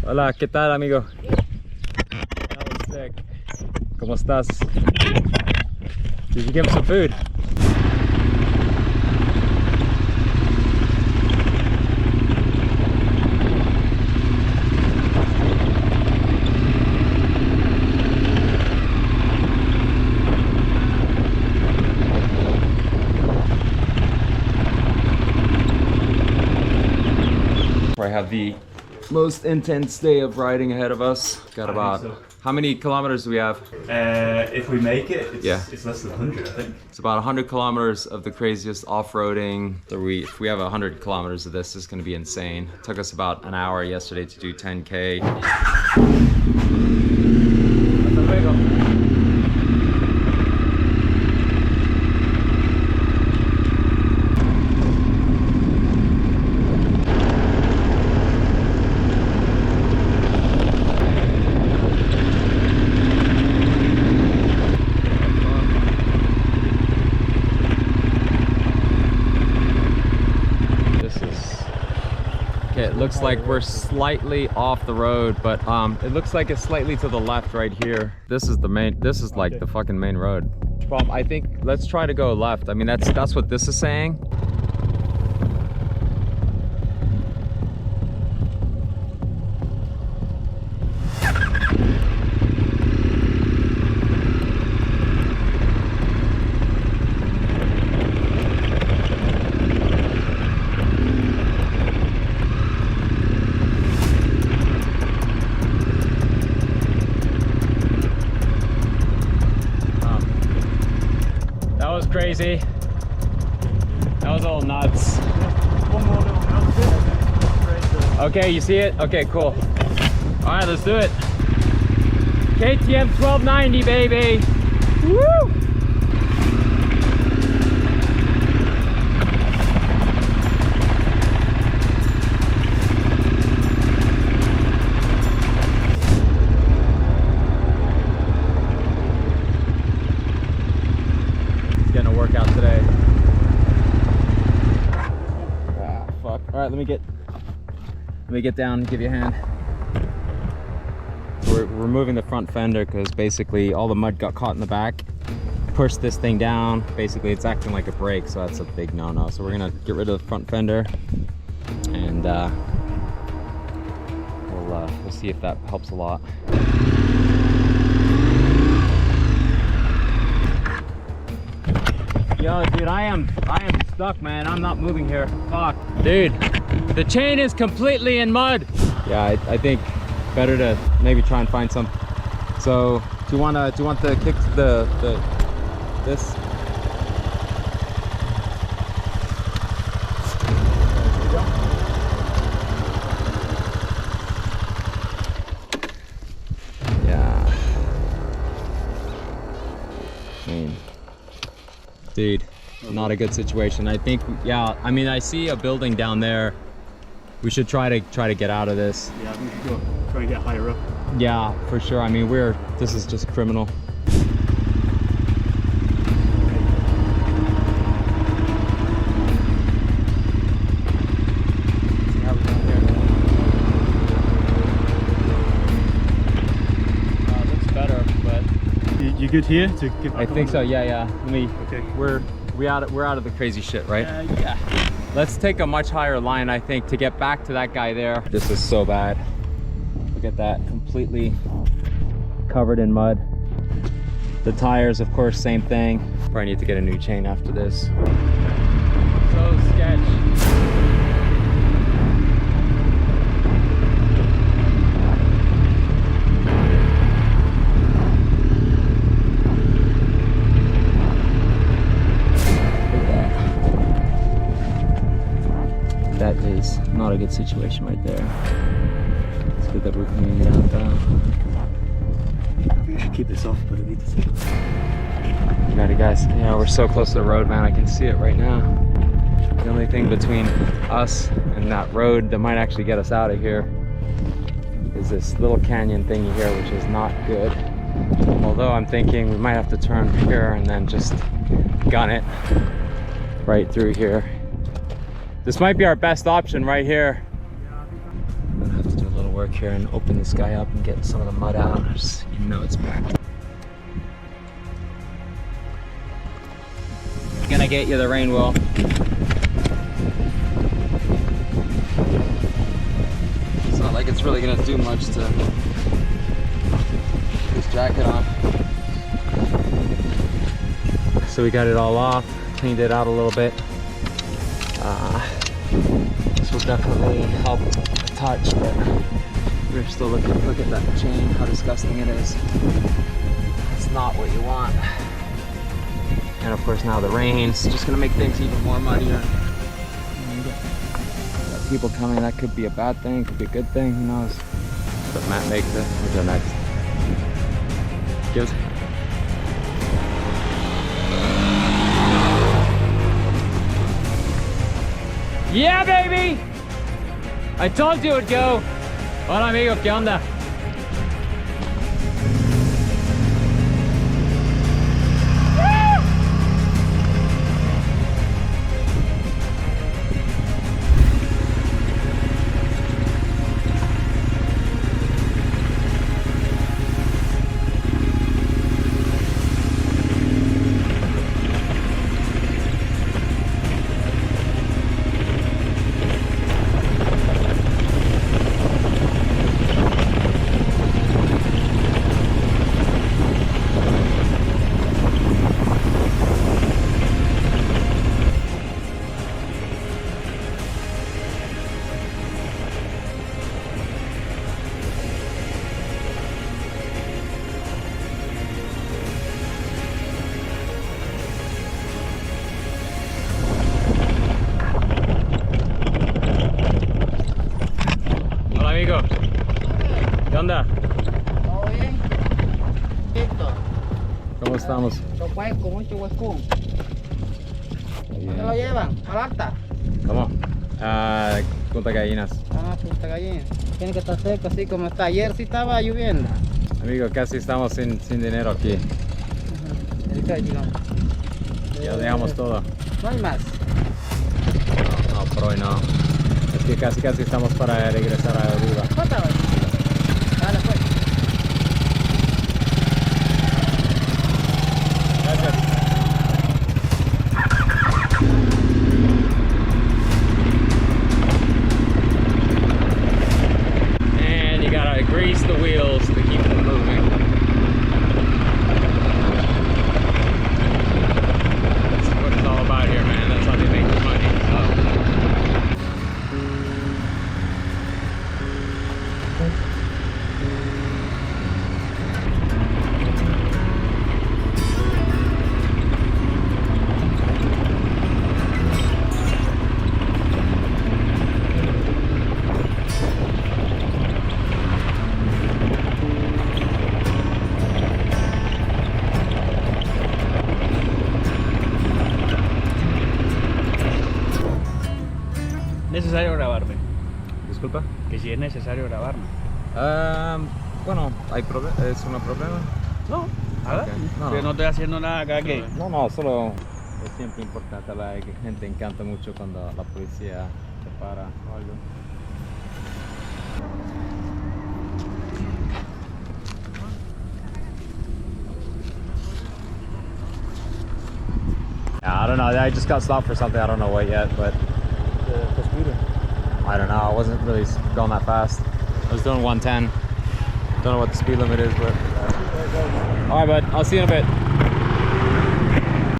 Hola, ¿qué tal, amigo? That was sick. ¿Cómo estás? Did you give him some food? I have the most intense day of riding ahead of us. Got about how many kilometers do we have? If we make it, it's less than 100, I think. It's about 100 kilometers of the craziest off-roading. If we have 100 kilometers of this, it's gonna be insane. It took us about an hour yesterday to do 10K. Hasta luego. It looks like we're slightly off the road, but it looks like it's slightly to the left right here. This is like the fucking main road. I think let's try to go left. I mean, that's what this is saying. Crazy. That was all nuts. One more little mountain. Okay, you see it? Okay, cool. All right, let's do it. KTM 1290, baby. Woo! Workout today. Ah, fuck. All right, let me get down and give you a hand. We're removing the front fender because basically all the mud got caught in the back. Pushed this thing down. Basically, it's acting like a brake, so that's a big no-no. So we're gonna get rid of the front fender, and we'll see if that helps a lot. Yo, dude, I am stuck, man. I'm not moving here. Fuck. Dude, the chain is completely in mud. Yeah, I think better to maybe try and find some. So, do you want the kick this? Yeah. I mean, dude, not a good situation. I think, yeah, I mean, I see a building down there. We should try to get out of this. Yeah, we should go try and get higher up. Yeah, for sure. I mean, this is just criminal. You good here to get back I think on? so. Yeah. Let me. Okay. We're out of the crazy shit, right? Yeah. Let's take a much higher line, I think, to get back to that guy there. This is so bad. Look at that, completely covered in mud. The tires, of course, same thing. Probably need to get a new chain after this. So sketch. That is not a good situation right there. It's good that we're cleaning it out though. We should keep this off, but I need to see. You got it, guys. Yeah, we're so close to the road, man. I can see it right now. The only thing between us and that road that might actually get us out of here is this little canyon thingy here, which is not good. Although I'm thinking we might have to turn here and then just gun it right through here. This might be our best option right here. work here and open this guy up and get some of the mud out. Just, you know it's packed. Gonna get you the rain wheel. It's not like it's really gonna do much to put this jacket on. So we got it all off, cleaned it out a little bit. This will definitely help a touch, but we're still looking. Look at that chain, how disgusting it is. It's not what you want. And of course now the rain's just gonna make things even more muddier. Got people coming, that could be a bad thing, could be a good thing, who knows. But Matt makes it. We'll go next. Give us. Yeah, baby! I told you it would go. Hola, amigo, ¿qué onda? ¿Qué onda? ¿Todo bien? Listo. ¿Cómo estamos? Hueco, mucho hueco. Bien. ¿Dónde lo llevan? ¿Para alta? ¿Cómo? Punta Gallinas. Ah, Punta Gallina. Tiene que estar seco, así como está. Ayer sí estaba lloviendo. Amigo, casi estamos sin dinero aquí. Ahorita llegamos. Ya dejamos todo. No hay más. No, por hoy no. Es que casi estamos para regresar a Aruba. ¿Cuánto hoy? Dale, pues. Gracias. And you gotta grease the wheels to keep them moving. That's what it's all about here, man. That's how they make their money. ¿Necesario grabarme? Disculpa. Que si es necesario grabarme. Bueno, ¿es un problema? No, nada. Okay. No. Yo no estoy haciendo nada acá que... No, solo es siempre importante. La gente encanta mucho cuando la policía te para o algo. Yeah, I don't know. I just got stopped for something. I don't know what yet, but The speeder. I don't know. I wasn't really going that fast. I was doing 110. Don't know what the speed limit is, but. All right, bud. I'll see you in a bit.